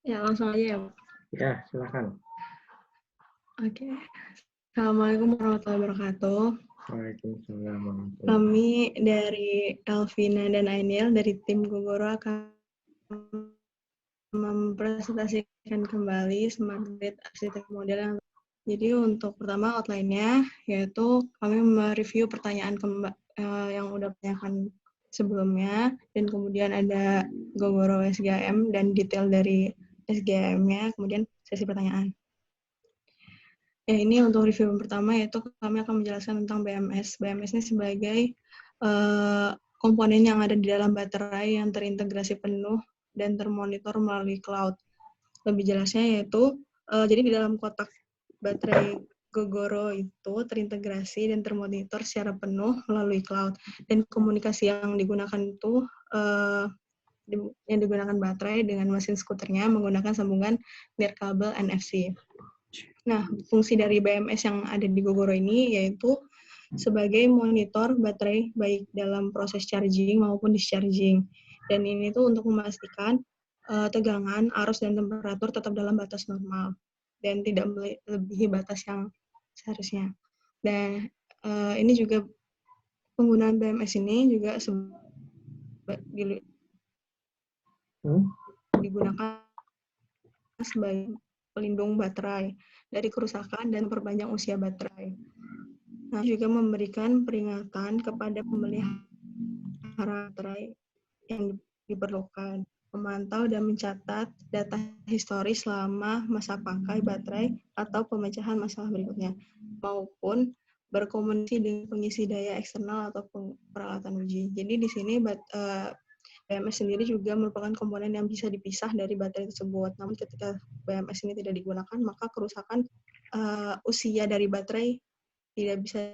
Ya, langsung aja ya, Pak. Ya, silakan. Oke. Assalamualaikum warahmatullahi wabarakatuh. Waalaikumsalam warahmatullahi wabarakatuh. Kami dari Elvina dan Ainil dari tim Gogoro akan mempresentasikan kembali Smart Grid Arsitek Model. Jadi untuk pertama outline-nya yaitu kami mereview pertanyaan yang udah ditanyakan sebelumnya, dan kemudian ada Gogoro SGM dan detail dari SGM-nya, kemudian sesi pertanyaan. Ya, ini untuk review yang pertama, yaitu kami akan menjelaskan tentang BMS. BMS ini sebagai komponen yang ada di dalam baterai yang terintegrasi penuh dan termonitor melalui cloud. Lebih jelasnya yaitu, jadi di dalam kotak baterai Gogoro itu terintegrasi dan termonitor secara penuh melalui cloud. Dan komunikasi yang digunakan itu, yang digunakan baterai dengan mesin skuternya menggunakan sambungan nirkabel NFC. Nah, fungsi dari BMS yang ada di Gogoro ini yaitu sebagai monitor baterai baik dalam proses charging maupun discharging. Dan ini tuh untuk memastikan tegangan, arus, dan temperatur tetap dalam batas normal dan tidak melebihi batas yang seharusnya. Dan ini juga penggunaan BMS ini juga digunakan sebagai pelindung baterai dari kerusakan dan perpanjang usia baterai. Nah, juga memberikan peringatan kepada pemelihara baterai yang diperlukan, memantau dan mencatat data historis selama masa pakai baterai atau pemecahan masalah berikutnya, maupun berkomunikasi dengan pengisi daya eksternal atau peralatan uji. Jadi di sini BMS sendiri juga merupakan komponen yang bisa dipisah dari baterai tersebut. Namun ketika BMS ini tidak digunakan, maka kerusakan usia dari baterai tidak bisa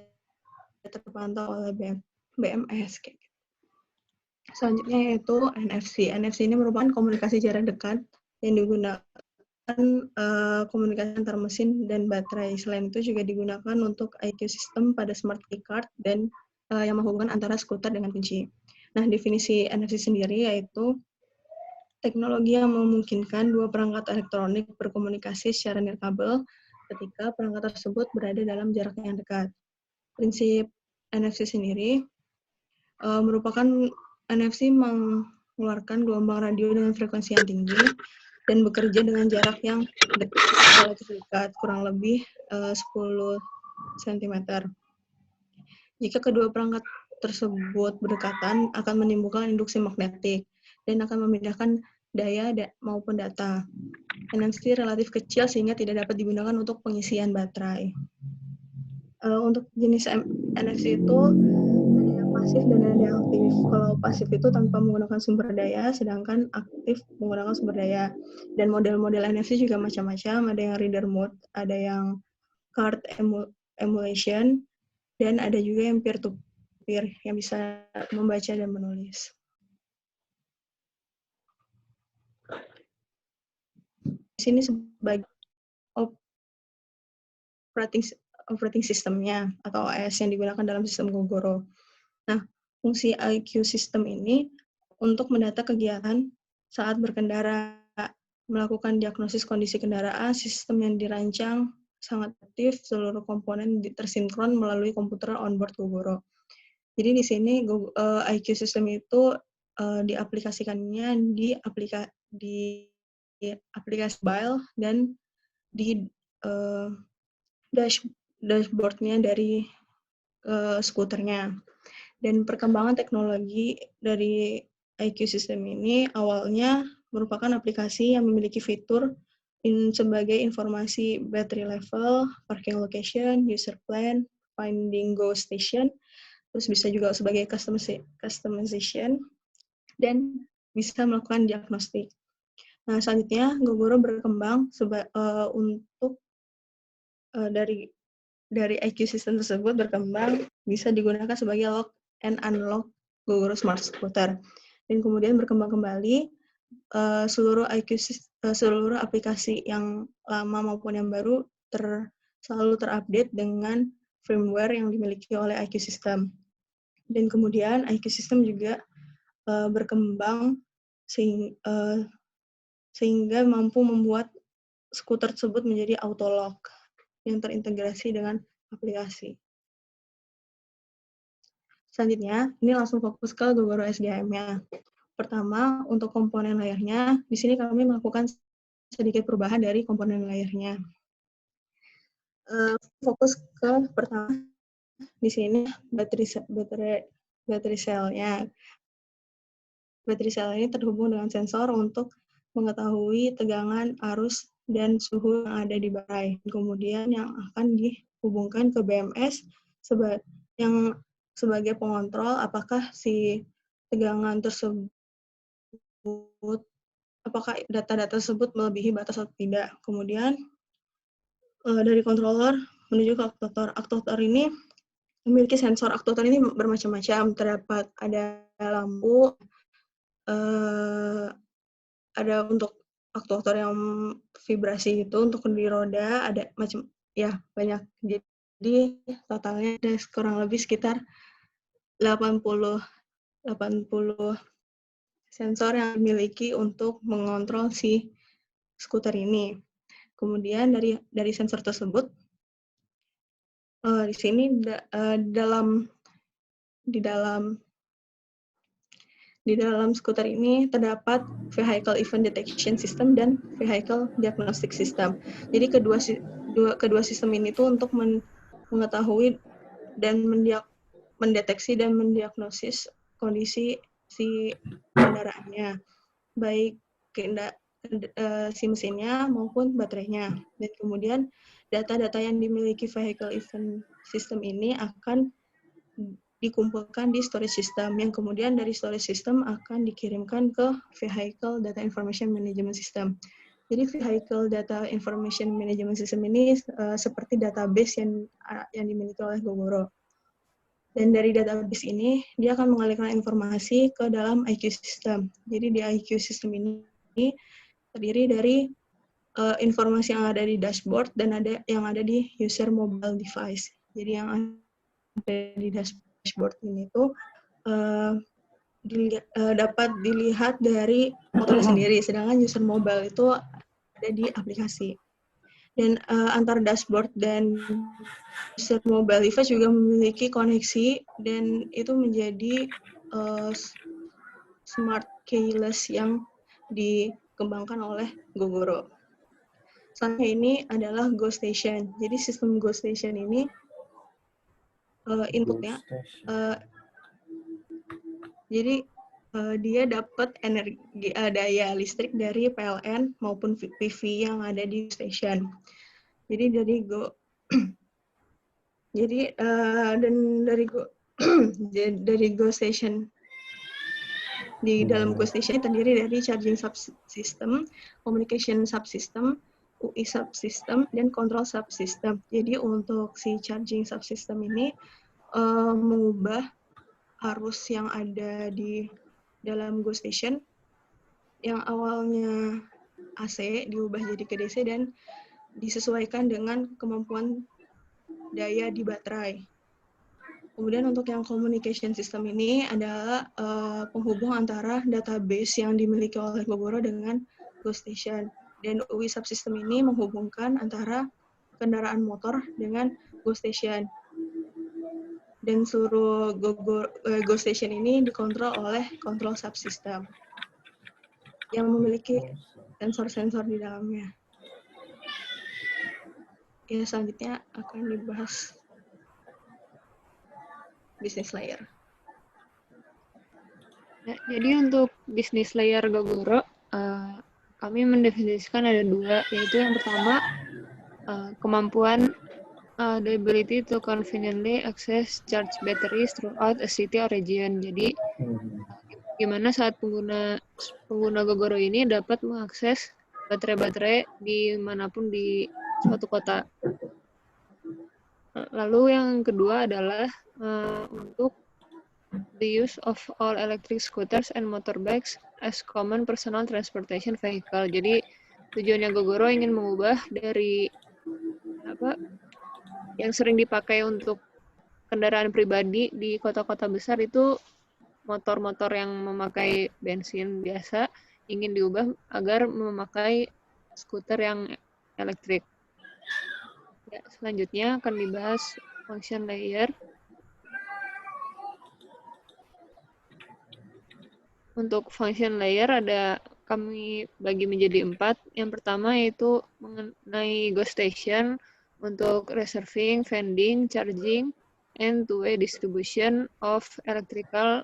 terpantau oleh BMS. Selanjutnya yaitu NFC. NFC ini merupakan komunikasi jarak dekat yang digunakan komunikasi antar mesin dan baterai. Selain itu juga digunakan untuk IQ system pada smart key card dan yang menghubungkan antara skuter dengan kunci. Nah, definisi NFC sendiri yaitu teknologi yang memungkinkan dua perangkat elektronik berkomunikasi secara nirkabel ketika perangkat tersebut berada dalam jarak yang dekat. Prinsip NFC sendiri merupakan NFC mengeluarkan gelombang radio dengan frekuensi yang tinggi dan bekerja dengan jarak yang relatif dekat, kurang lebih 10 cm. Jika kedua perangkat tersebut berdekatan, akan menimbulkan induksi magnetik dan akan memindahkan daya maupun data. NFC relatif kecil sehingga tidak dapat digunakan untuk pengisian baterai. Untuk jenis NFC itu ada yang pasif dan ada yang aktif. Kalau pasif itu tanpa menggunakan sumber daya, sedangkan aktif menggunakan sumber daya. Dan model-model NFC juga macam-macam. Ada yang reader mode, ada yang card emulation, dan ada juga yang peer-to-peer yang bisa membaca dan menulis. Di sini sebagai operating system-nya atau OS yang digunakan dalam sistem Gogoro. Nah, fungsi IQ system ini untuk mendata kegiatan saat berkendara, melakukan diagnosis kondisi kendaraan, sistem yang dirancang sangat aktif, seluruh komponen tersinkron melalui komputer onboard Gogoro. Jadi di sini IQ system itu diaplikasikannya di aplikasi mobile dan di dashboard-nya dari skuternya. Dan perkembangan teknologi dari IQ system ini awalnya merupakan aplikasi yang memiliki fitur sebagai informasi battery level, parking location, user plan, finding go station, terus bisa juga sebagai customization, dan bisa melakukan diagnostik. Nah, selanjutnya Gogoro berkembang untuk dari IQ system tersebut berkembang bisa digunakan sebagai lock and unlock Gogoro Smart Scooter. Dan kemudian berkembang kembali seluruh aplikasi yang lama maupun yang baru selalu terupdate dengan firmware yang dimiliki oleh IQ System. Dan kemudian IQ System juga berkembang sehingga mampu membuat skuter tersebut menjadi auto-lock yang terintegrasi dengan aplikasi. Selanjutnya, ini langsung fokus ke Gogoro SDM-nya. Pertama, untuk komponen layarnya, di sini kami melakukan sedikit perubahan dari komponen layarnya. Fokus ke pertama, di sini baterai selnya. Baterai sel ini terhubung dengan sensor untuk mengetahui tegangan, arus, dan suhu yang ada di baterai. Kemudian yang akan dihubungkan ke BMS yang sebagai pengontrol apakah si tegangan tersebut, apakah data-data tersebut melebihi batas atau tidak. Kemudian dari controller menuju ke aktuator. Aktuator ini memiliki sensor. Aktuator ini bermacam-macam. Terdapat ada lampu, ada untuk aktuator yang vibrasi itu, untuk di roda ada macam ya banyak. Jadi totalnya ada kurang lebih sekitar 80 sensor yang dimiliki untuk mengontrol si skuter ini. Kemudian dari sensor tersebut di sini di dalam skuter ini terdapat Vehicle Event Detection System dan Vehicle Diagnostic System. Jadi kedua sistem ini tuh untuk mengetahui dan mendeteksi dan mendiagnosis kondisi si kendaraannya, baik si mesinnya maupun baterainya. Dan kemudian data-data yang dimiliki Vehicle Event System ini akan dikumpulkan di storage system, yang kemudian dari storage system akan dikirimkan ke Vehicle Data Information Management System. Jadi Vehicle Data Information Management System ini seperti database yang dimiliki oleh Gogoro. Dan dari database ini, dia akan mengalihkan informasi ke dalam IQ system. Jadi di IQ system ini terdiri dari informasi yang ada di dashboard dan yang ada di user mobile device. Jadi yang ada di dashboard ini tuh dapat dilihat dari motor sendiri, sedangkan user mobile itu ada di aplikasi. Dan antar dashboard dan user mobile device juga memiliki koneksi, dan itu menjadi smart keyless yang dikembangkan oleh Gogoro. Selanjutnya ini adalah Go Station. Jadi sistem Go Station ini inputnya, jadi dia dapat energi daya listrik dari PLN maupun PV yang ada di station. Jadi dari Go Jadi dan dari Go Station, di dalam Go Station terdiri dari charging subsystem, communication subsystem, UI subsystem, dan control subsystem. Jadi untuk si charging subsystem ini mengubah arus yang ada di dalam Go Station yang awalnya AC diubah jadi ke DC dan disesuaikan dengan kemampuan daya di baterai. Kemudian untuk yang communication system ini adalah penghubung antara database yang dimiliki oleh Gogoro dengan Go Station. Dan UI subsystem ini menghubungkan antara kendaraan motor dengan Go Station. Dan seluruh Go Station ini dikontrol oleh control subsystem yang memiliki sensor-sensor di dalamnya. Ya, selanjutnya akan dibahas business layer. Ya, jadi untuk business layer Gogoro, kami mendefinisikan ada dua, yaitu yang pertama kemampuan the ability to conveniently access charge batteries throughout a city or region. Jadi gimana saat pengguna Gogoro ini dapat mengakses baterai-baterai dimanapun di suatu kota. Lalu yang kedua adalah untuk the use of all electric scooters and motorbikes as common personal transportation vehicle. Jadi tujuannya Gogoro ingin mengubah dari yang sering dipakai untuk kendaraan pribadi di kota-kota besar itu motor-motor yang memakai bensin biasa, ingin diubah agar memakai skuter yang elektrik. Ya, selanjutnya akan dibahas function layer. Untuk function layer kami bagi menjadi 4. Yang pertama yaitu mengenai GoStation untuk reserving, vending, charging, and two-way distribution of electrical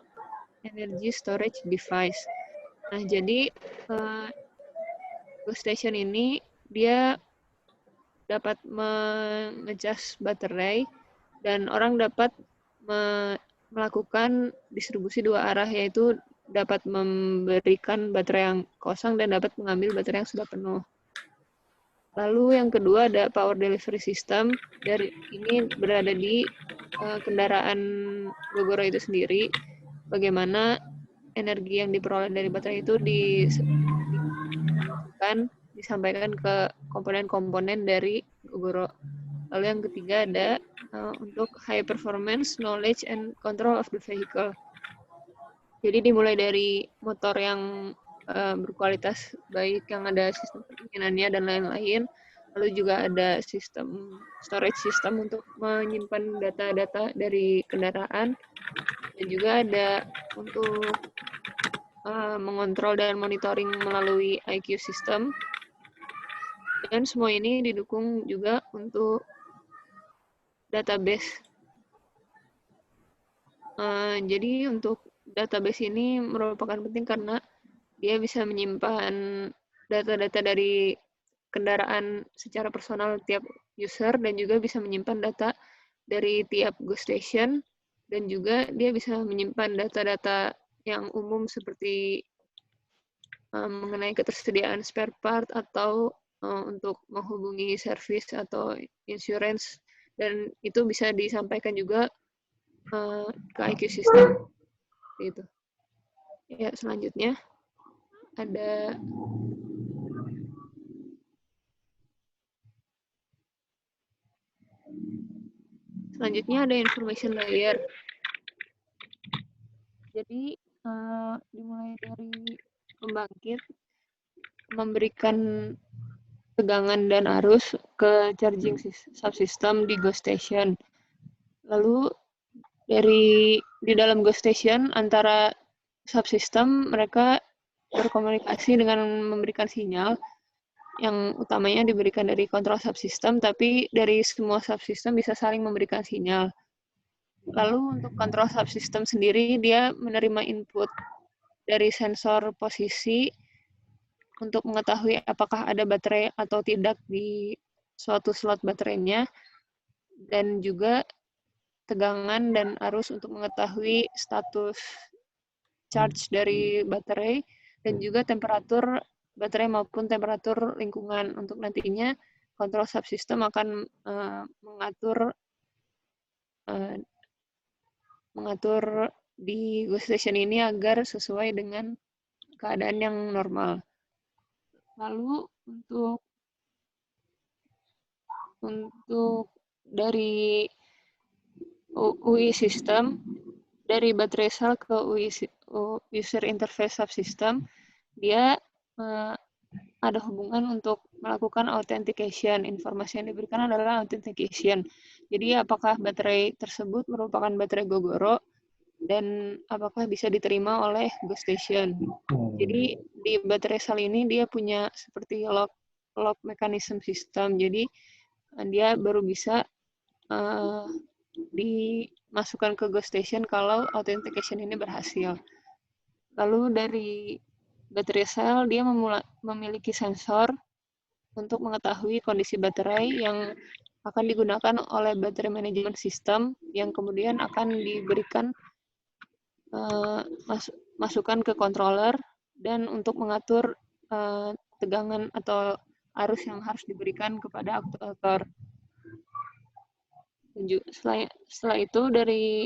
energy storage device. Nah, jadi GoStation ini dia dapat mengecas baterai dan orang dapat melakukan distribusi dua arah, yaitu dapat memberikan baterai yang kosong dan dapat mengambil baterai yang sudah penuh. Lalu yang kedua ada power delivery system. Ini berada di kendaraan Gogoro itu sendiri. Bagaimana energi yang diperoleh dari baterai itu disampaikan ke komponen-komponen dari Gogoro. Lalu yang ketiga ada untuk high performance knowledge and control of the vehicle. Jadi dimulai dari motor yang berkualitas baik, yang ada sistem pendinginannya dan lain-lain. Lalu juga ada sistem storage system untuk menyimpan data-data dari kendaraan. Dan juga ada untuk mengontrol dan monitoring melalui IQ system. Dan semua ini didukung juga untuk database. Jadi untuk database ini merupakan penting karena dia bisa menyimpan data-data dari kendaraan secara personal tiap user dan juga bisa menyimpan data dari tiap GoStation dan juga dia bisa menyimpan data-data yang umum seperti mengenai ketersediaan spare part atau untuk menghubungi servis atau insurance, dan itu bisa disampaikan juga ke IQ system gitu. Ya, selanjutnya ada information layer. Jadi dimulai dari pembangkit memberikan tegangan dan arus ke charging subsystem di GoStation. Lalu di dalam GoStation antara subsystem mereka berkomunikasi dengan memberikan sinyal yang utamanya diberikan dari kontrol subsystem, tapi dari semua subsystem bisa saling memberikan sinyal. Lalu untuk kontrol subsystem sendiri dia menerima input dari sensor posisi untuk mengetahui apakah ada baterai atau tidak di suatu slot baterainya, dan juga tegangan dan arus untuk mengetahui status charge dari baterai, dan juga temperatur baterai maupun temperatur lingkungan. Untuk nantinya kontrol subsystem akan mengatur di GoStation ini agar sesuai dengan keadaan yang normal. Lalu untuk dari UI system, dari baterai cell ke user interface subsystem, dia ada hubungan untuk melakukan authentication. Informasi yang diberikan adalah authentication. Jadi apakah baterai tersebut merupakan baterai Gogoro dan apakah bisa diterima oleh GoStation. Jadi di baterai cell ini dia punya seperti lock mechanism system. Jadi dia baru bisa dimasukkan ke GoStation kalau authentication ini berhasil. Lalu dari baterai cell dia memiliki sensor untuk mengetahui kondisi baterai yang akan digunakan oleh battery management system yang kemudian akan diberikan masukan ke controller dan untuk mengatur tegangan atau arus yang harus diberikan kepada aktuator. Setelah itu dari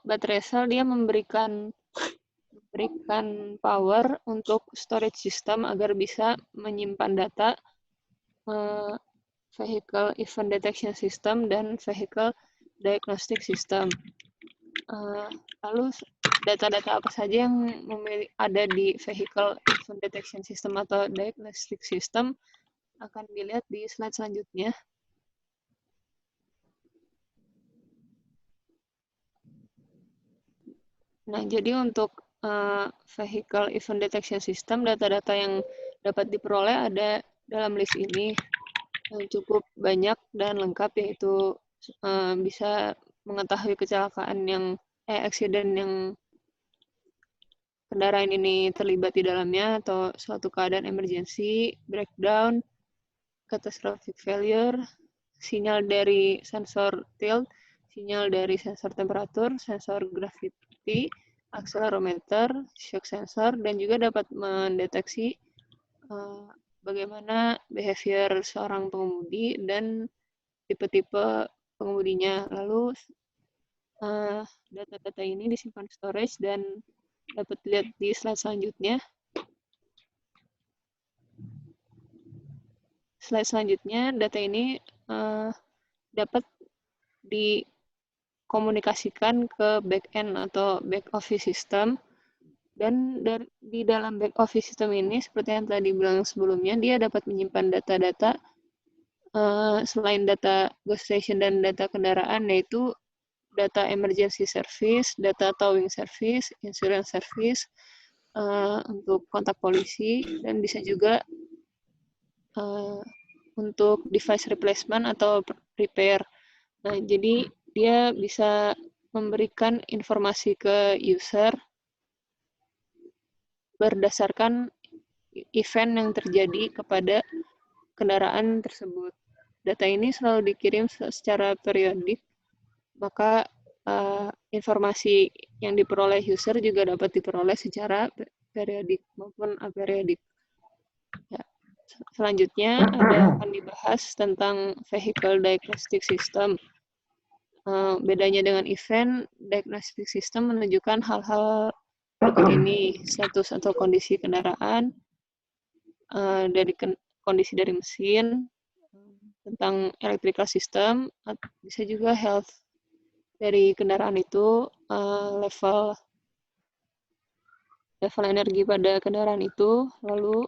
baterai cell dia memberikan power untuk storage system agar bisa menyimpan data vehicle event detection system dan vehicle diagnostic system. Lalu data-data apa saja yang ada di Vehicle Event Detection System atau Diagnostic System akan dilihat di slide selanjutnya. Nah, jadi untuk Vehicle Event Detection System, data-data yang dapat diperoleh ada dalam list ini yang cukup banyak dan lengkap, yaitu bisa mengetahui kecelakaan yang accident yang kendaraan ini terlibat di dalamnya atau suatu keadaan emergency, breakdown, catastrophic failure, sinyal dari sensor tilt, sinyal dari sensor temperatur, sensor gravity, accelerometer, shock sensor, dan juga dapat mendeteksi bagaimana behavior seorang pengemudi dan tipe-tipe pengemudinya. Lalu data-data ini disimpan storage dan dapat dilihat di slide selanjutnya. Slide selanjutnya, data ini dapat dikomunikasikan ke back-end atau back-office system. Dan di dalam back-office system ini, seperti yang tadi bilang sebelumnya, dia dapat menyimpan data-data selain data ghost station dan data kendaraan, yaitu data emergency service, data towing service, insurance service, untuk kontak polisi, dan bisa juga untuk device replacement atau repair. Nah, jadi dia bisa memberikan informasi ke user berdasarkan event yang terjadi kepada kendaraan tersebut. Data ini selalu dikirim secara periodik, maka informasi yang diperoleh user juga dapat diperoleh secara periodik maupun aperiodik. Ya. Selanjutnya akan dibahas tentang Vehicle Diagnostic System. Bedanya dengan event, diagnostic system menunjukkan hal-hal berikut ini: status atau kondisi kendaraan, dari kondisi dari mesin, tentang electrical system, bisa juga health dari kendaraan itu, level energi pada kendaraan itu, lalu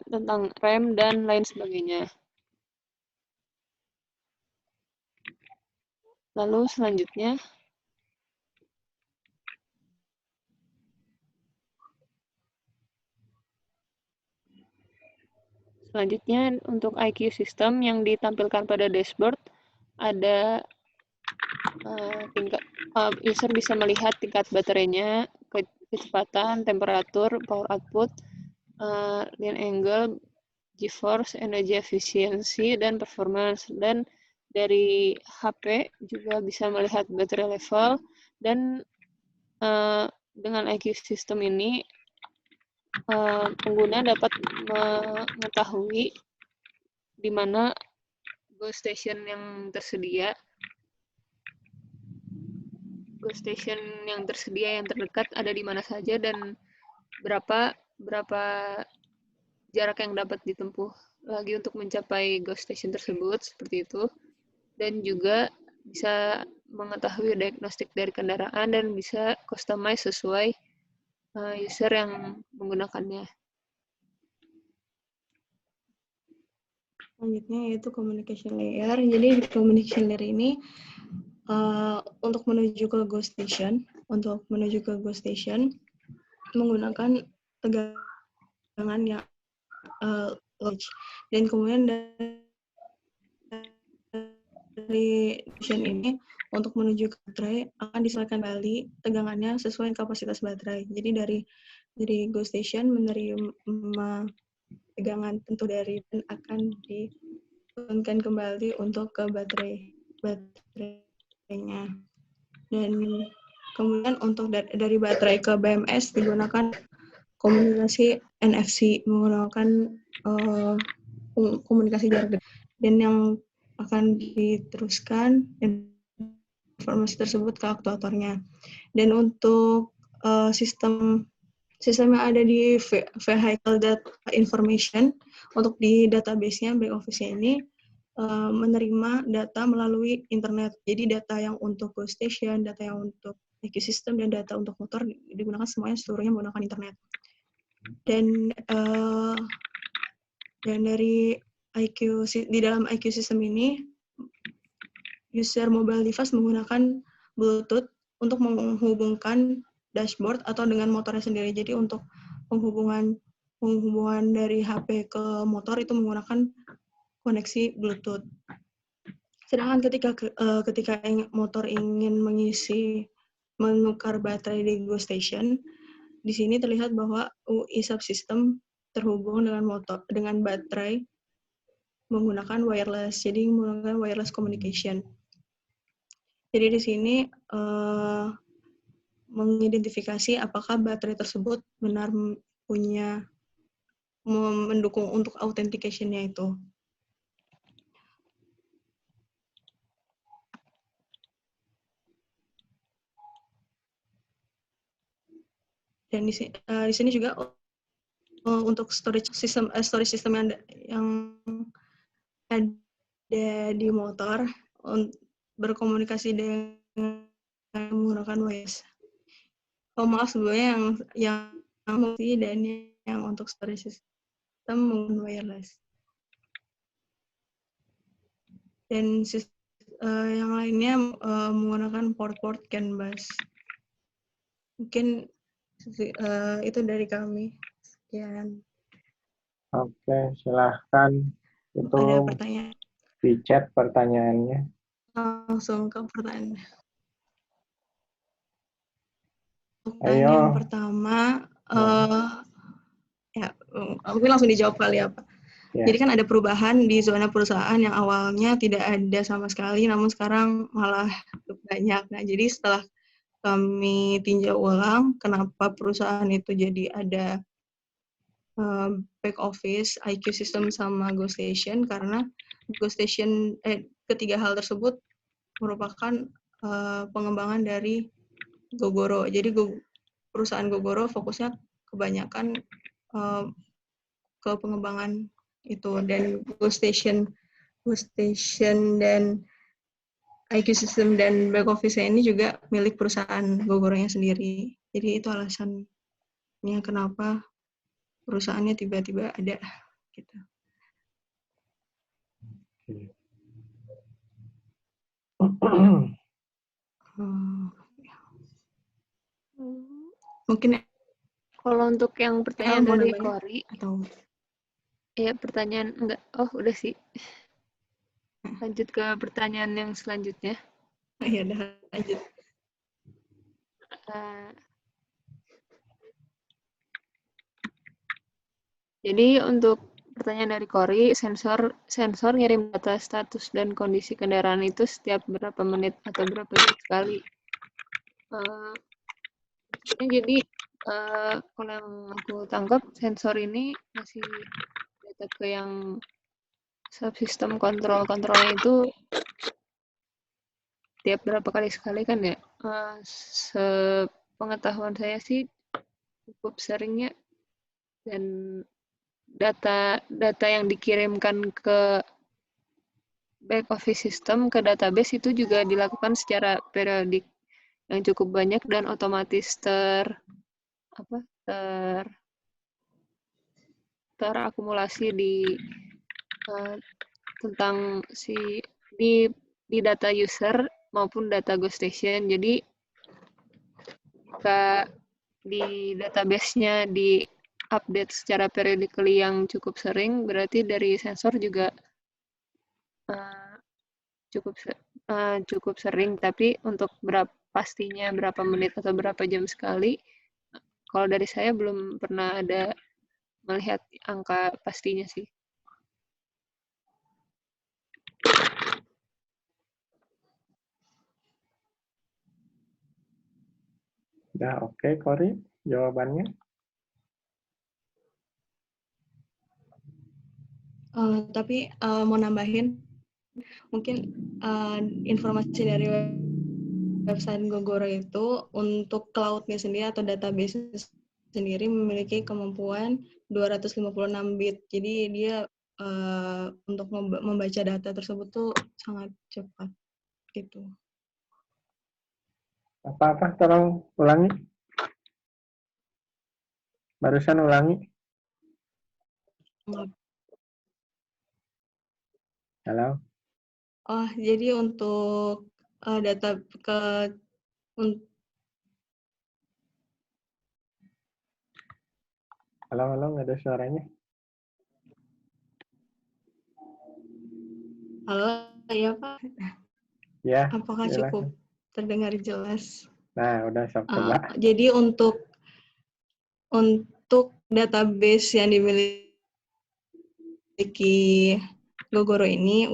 tentang rem dan lain sebagainya. Lalu selanjutnya, untuk IQ system yang ditampilkan pada dashboard, ada user bisa melihat tingkat baterainya, kecepatan, temperatur, power output, line angle, G-force, energy efficiency, dan performance. Dan dari HP juga bisa melihat baterai level, dan dengan IQ system ini pengguna dapat mengetahui di mana ghost station yang tersedia. Ghost station yang tersedia yang terdekat ada di mana saja dan berapa jarak yang dapat ditempuh lagi untuk mencapai ghost station tersebut, seperti itu. Dan juga bisa mengetahui diagnostik dari kendaraan dan bisa customize sesuai user yang menggunakannya. Selanjutnya yaitu communication layer. Jadi di communication layer ini untuk menuju ke ghost station menggunakan tegangan yang voltage. Dan kemudian dari station ini untuk menuju ke baterai akan disesuaikan kembali tegangannya sesuai kapasitas baterai. Jadi dari ghost station menerima tegangan tentu dari dan akan diturunkan kembali untuk ke baterainya. Dan kemudian untuk dari baterai ke BMS digunakan komunikasi NFC menggunakan komunikasi jarak dekat. Dan yang akan diteruskan informasi tersebut ke aktuatornya. Dan untuk sistem yang ada di Vehicle Data Information, untuk di database-nya, back office-nya ini, menerima data melalui internet. Jadi data yang untuk GoStation, data yang untuk IQ System, dan data untuk motor digunakan seluruhnya menggunakan internet. Dan dari di dalam IQ System ini, user mobile device menggunakan Bluetooth untuk menghubungkan dashboard atau dengan motornya sendiri. Jadi untuk penghubungan dari HP ke motor itu menggunakan koneksi Bluetooth. Sedangkan ketika motor ingin menukar baterai di GoStation, di sini terlihat bahwa UI subsystem terhubung dengan baterai menggunakan wireless, jadi menggunakan wireless communication. Jadi di sini mengidentifikasi apakah baterai tersebut benar mendukung untuk authentication-nya itu. Dan di sini juga untuk storage system yang ada di motor berkomunikasi dengan menggunakan wireless. Oh maaf, sebelumnya yang multi dan yang untuk storage system menggunakan wireless. Dan yang lainnya menggunakan port CAN bus. Mungkin itu dari kami. Sekian. Oke, silahkan. Itu ada pertanyaan. Di chat pertanyaannya. Langsung ke pertanyaan. Ayo. Yang pertama, ya mungkin langsung dijawab kali ya Pak. Ya. Jadi kan ada perubahan di zona perusahaan yang awalnya tidak ada sama sekali, namun sekarang malah banyak. Nah, jadi setelah kami tinjau ulang, kenapa perusahaan itu jadi ada back office, IQ System sama GoStation, karena GoStation, ketiga hal tersebut merupakan pengembangan dari Gogoro. Jadi perusahaan Gogoro fokusnya kebanyakan ke pengembangan itu, dan GoStation dan IQ System dan back office ini juga milik perusahaan Gogoro-nya sendiri. Jadi itu alasannya kenapa perusahaannya tiba-tiba ada gitu. Mungkin kalau untuk yang pertanyaan dari Kori atau ya pertanyaan enggak, udah sih. Lanjut ke pertanyaan yang selanjutnya. Iya, udah lanjut. Jadi untuk pertanyaan dari Kori, sensor ngirim data status dan kondisi kendaraan itu setiap berapa menit atau berapa jam sekali. Jadi kalau yang aku tangkap, sensor ini masih data ke yang subsistem kontrolnya itu tiap berapa kali sekali kan ya. Sepengetahuan saya sih cukup seringnya, dan data yang dikirimkan ke back office system ke database itu juga dilakukan secara periodik yang cukup banyak dan otomatis terakumulasi tentang di data user maupun data GoStation. Jadi jika di database-nya di update secara periodically yang cukup sering, berarti dari sensor juga cukup sering. Tapi untuk pastinya berapa menit atau berapa jam sekali, kalau dari saya belum pernah ada melihat angka pastinya sih. Udah oke, Kori, jawabannya? Tapi mau nambahin, mungkin informasi dari website Gogoro itu untuk cloud-nya sendiri atau database sendiri memiliki kemampuan 256 bit. Jadi dia untuk membaca data tersebut tuh sangat cepat gitu. Apa-apa, tolong ulangi. Barusan ulangi. Halo? Oh, jadi untuk data Halo, nggak ada suaranya. halo, ya Pak, Ya, apakah cukup silakan. terdengar jelas? Nah, udah sok coba. Jadi untuk database yang dimiliki Gogoro ini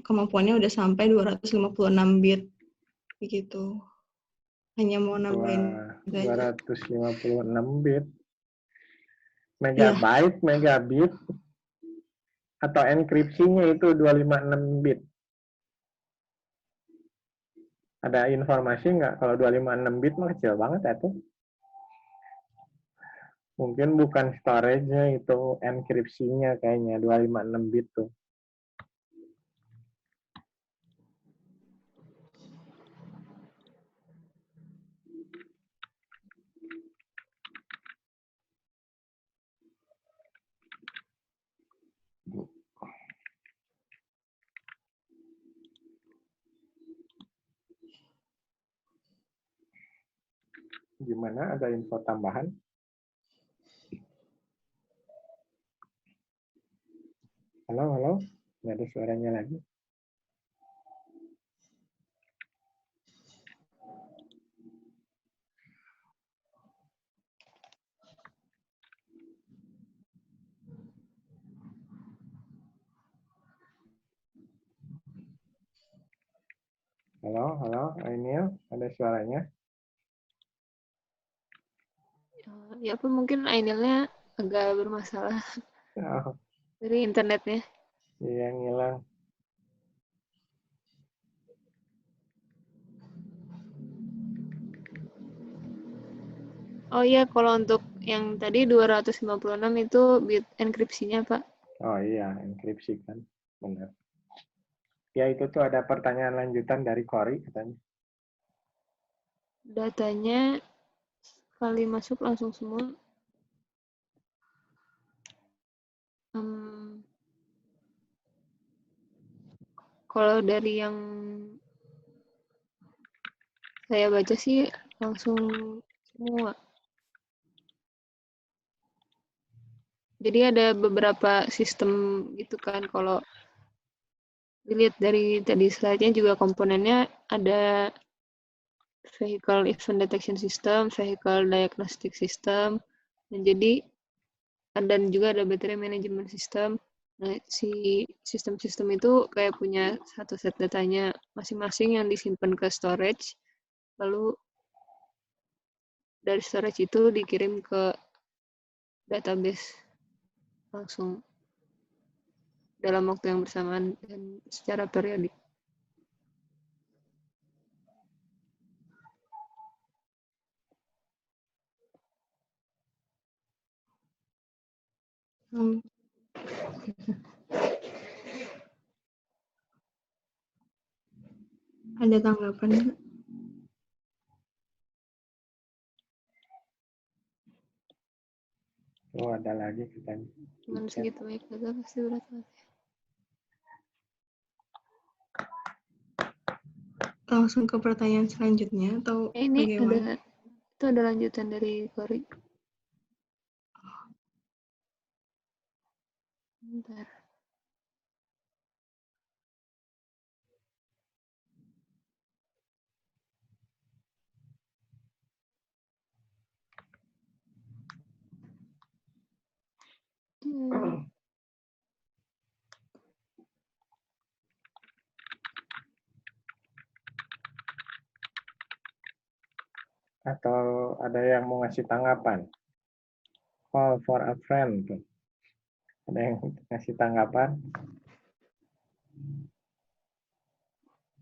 kemampuannya udah sampai 256 bit begitu. Hanya mau nambahin Wah, 256 bit. Iya, Megabit, atau enkripsinya itu 256 bit. Ada informasi nggak kalau 256 bit mah kecil banget ya tuh? Mungkin bukan storage-nya, itu enkripsinya kayaknya 256 bit tuh. Gimana? Ada info tambahan? Halo? Nggak ada suaranya lagi. Halo, Ainil, ada suaranya? Ya apa mungkin Ainilnya agak bermasalah Oh, dari internetnya. iya, ngilang. Oh iya, kalau untuk yang tadi 256 itu bit enkripsinya, Pak. Oh iya, enkripsi kan. Benar. Ya, itu tuh ada pertanyaan lanjutan dari Cory katanya. Datanya sekali masuk langsung semua. Kalau dari yang saya baca sih langsung semua. Jadi ada beberapa sistem gitu kan. Kalau dilihat dari tadi slide-nya juga komponennya ada vehicle event detection system, vehicle diagnostic system, dan jadi dan juga ada battery management system. Nah, si sistem-sistem itu kayak punya satu set datanya masing-masing yang disimpan ke storage, lalu dari storage itu dikirim ke database langsung dalam waktu yang bersamaan dan secara periodik. Ada tanggapan nggak? Oh, ada lagi katanya. Dengan segitu banyak data pasti berat banget. Langsung ke pertanyaan selanjutnya atau Ini bagaimana? ada lanjutan dari Cory. Bentar. Atau ada yang mau ngasih tanggapan? Call for a friend. Ada yang ngasih tanggapan?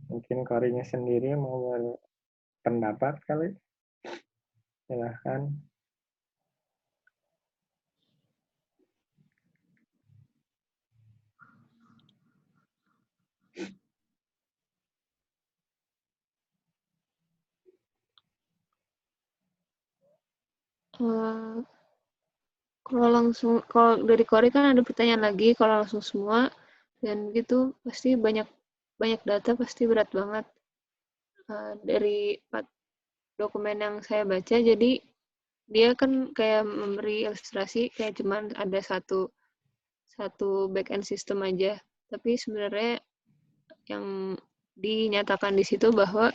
Mungkin Cory-nya sendiri mau berpendapat kali? Silahkan. Eh, kalau dari Kori kan ada pertanyaan lagi, kalau langsung semua dan gitu pasti banyak banyak data, pasti berat banget. Dari dokumen yang saya baca, jadi dia kan kayak memberi ilustrasi kayak cuman ada satu backend system aja, tapi sebenarnya yang dinyatakan di situ bahwa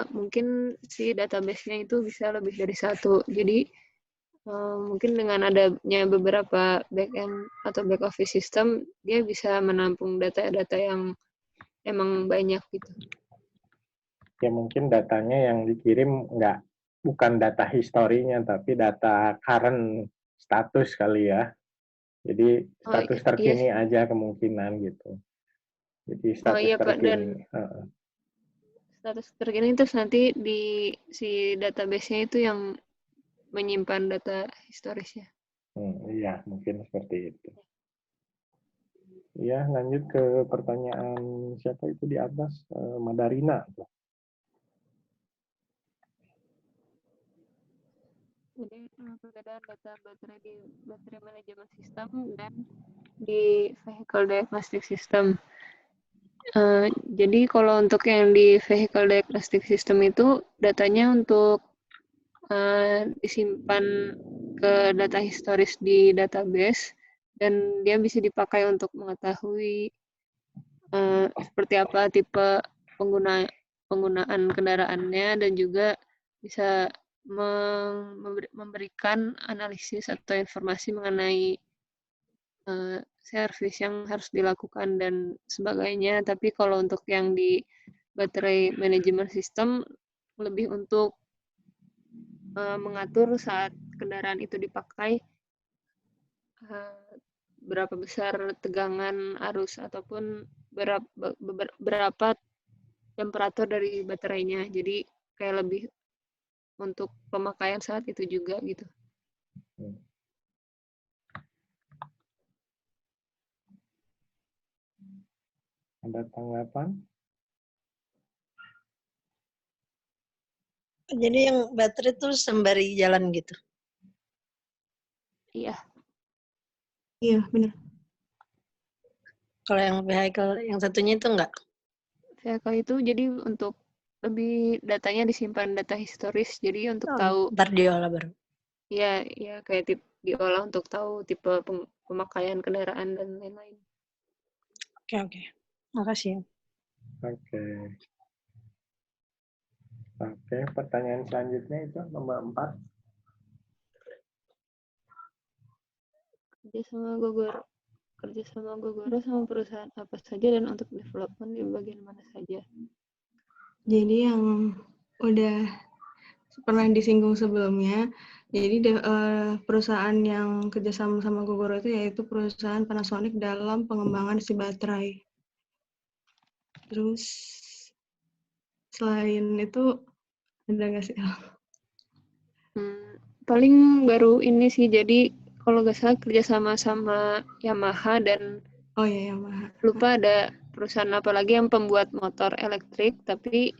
mungkin si database-nya itu bisa lebih dari satu. Jadi mungkin dengan adanya beberapa backend atau back office system, dia bisa menampung data-data yang emang banyak gitu. Ya mungkin datanya yang dikirim bukan data historinya, tapi data current status kali ya. Jadi status terkini Iya, aja kemungkinan gitu. Jadi status iya Pak, dan terkini. status terkini terus nanti di si database-nya itu yang menyimpan data historisnya. Iya, mungkin seperti itu. Ya, lanjut ke pertanyaan siapa itu di atas, Madarina. Jadi perbedaan data baterai di baterai manajemen sistem dan di vehicle diagnostic system. Jadi kalau untuk yang di vehicle diagnostic system itu datanya untuk disimpan ke data historis di database dan dia bisa dipakai untuk mengetahui seperti apa tipe penggunaan kendaraannya dan juga bisa memberikan analisis atau informasi mengenai servis yang harus dilakukan dan sebagainya. Tapi kalau untuk yang di baterai manajemen sistem lebih untuk mengatur saat kendaraan itu dipakai berapa besar tegangan arus ataupun berapa temperatur dari baterainya. Jadi kayak lebih untuk pemakaian saat itu juga gitu. Ada tanggapan? Jadi yang baterai itu sembari jalan gitu? Iya. Iya, benar. Kalau yang vehicle, yang satunya itu enggak? Vehicle itu jadi untuk lebih datanya disimpan data historis, jadi untuk tahu. Ntar diolah baru. Iya, ya kayak diolah untuk tahu tipe pemakaian kendaraan dan lain-lain. Oke. Makasih. Oke, pertanyaan selanjutnya itu nomor 4. Kerja sama Gogoro sama perusahaan apa saja dan untuk development di bagian mana saja. Jadi yang udah pernah disinggung sebelumnya, jadi perusahaan yang kerjasama sama Gogoro itu yaitu perusahaan Panasonic dalam pengembangan si baterai. Terus selain itu ada nggak sih? Paling baru ini sih, jadi kalau nggak salah kerjasama sama Yamaha dan Oh iya, Yamaha. lupa ada perusahaan apa lagi yang pembuat motor elektrik, tapi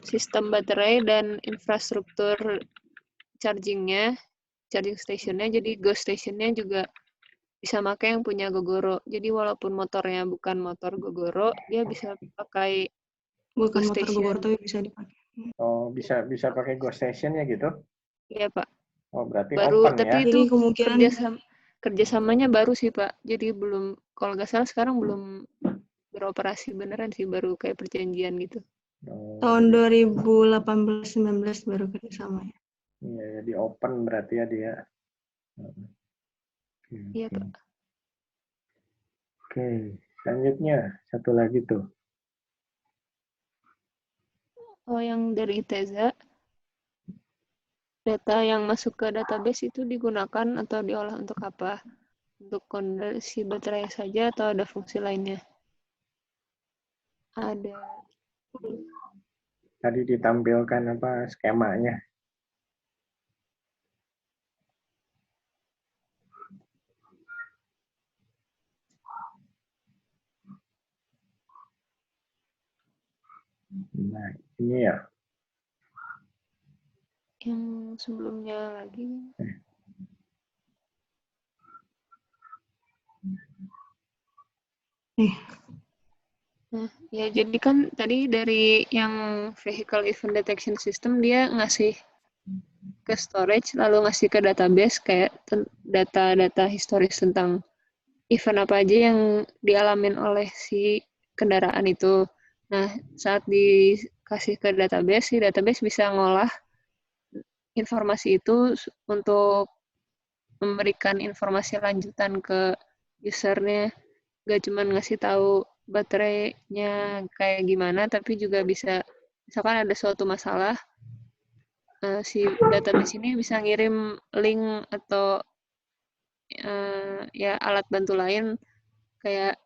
sistem baterai dan infrastruktur charging stationnya, jadi Go stationnya juga bisa pakai yang punya Gogoro. Jadi walaupun motornya bukan motor Gogoro, dia bisa pakai Bukan Go motor station. Gogoro tapi bisa dipakai. Oh, bisa pakai Go Station ya gitu? Iya Pak. Oh, berarti Baru, open tapi ya? itu Jadi kemungkinan kerjasamanya baru sih Pak. Jadi belum, kalau nggak salah sekarang belum beroperasi beneran sih, baru kayak perjanjian gitu. tahun 2018-19 baru kerjasama ya. Iya, di open berarti ya dia. Iya Pak. Oke, selanjutnya satu lagi tuh. Oh, yang dari Teza, data yang masuk ke database itu digunakan atau diolah untuk apa? Untuk kondisi baterai saja atau ada fungsi lainnya? Ada. Tadi ditampilkan apa skemanya? Nah, ini ya. yang sebelumnya lagi. Nah, ya jadi kan tadi dari yang vehicle event detection system dia ngasih ke storage lalu ngasih ke database kayak data-data historis tentang event apa aja yang dialamin oleh si kendaraan itu. Nah, saat dikasih ke database, si database bisa ngolah informasi itu untuk memberikan informasi lanjutan ke usernya. Gak cuma ngasih tahu baterainya kayak gimana, tapi juga bisa, misalkan ada suatu masalah, si database ini bisa ngirim link atau ya alat bantu lain kayak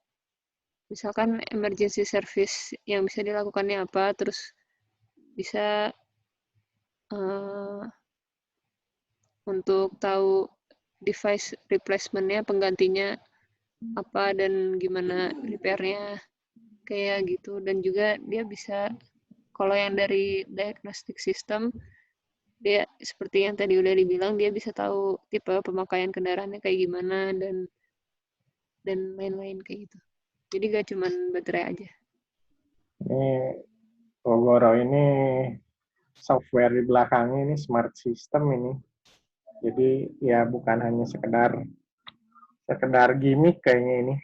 misalkan emergency service yang bisa dilakukannya apa, terus bisa untuk tahu device replacement-nya, penggantinya apa dan gimana repair-nya kayak gitu. Dan juga dia bisa, kalau yang dari diagnostic system, dia seperti yang tadi udah dibilang, dia bisa tahu tipe pemakaian kendaraannya kayak gimana dan lain-lain kayak gitu. Jadi gak cuman baterai aja. Ini Gogoro ini software di belakangnya ini smart system ini. Jadi ya bukan hanya sekedar gimmick kayaknya ini.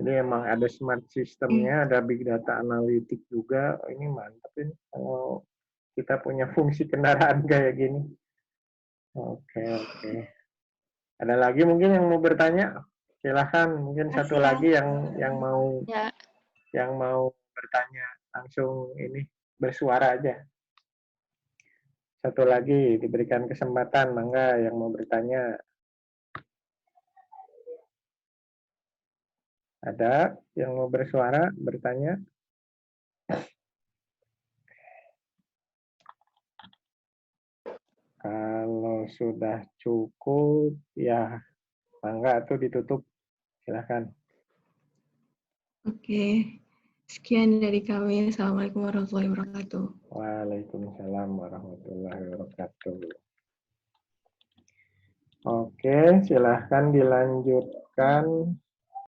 Jadi emang ada smart systemnya, ada big data analytic juga. Oh, ini mantap ini kalau kita punya fungsi kendaraan kayak gini. Oke. Ada lagi mungkin yang mau bertanya? Silahkan, mungkin satu lagi yang mau Ya, bertanya langsung ini bersuara aja. Satu lagi diberikan kesempatan, mangga yang mau bertanya. Ada yang mau bersuara, bertanya? Kalau sudah cukup, ya mangga tuh ditutup. Silahkan. Oke, sekian dari kami. Assalamualaikum warahmatullahi wabarakatuh. Waalaikumsalam warahmatullahi wabarakatuh. Oke, silahkan dilanjutkan.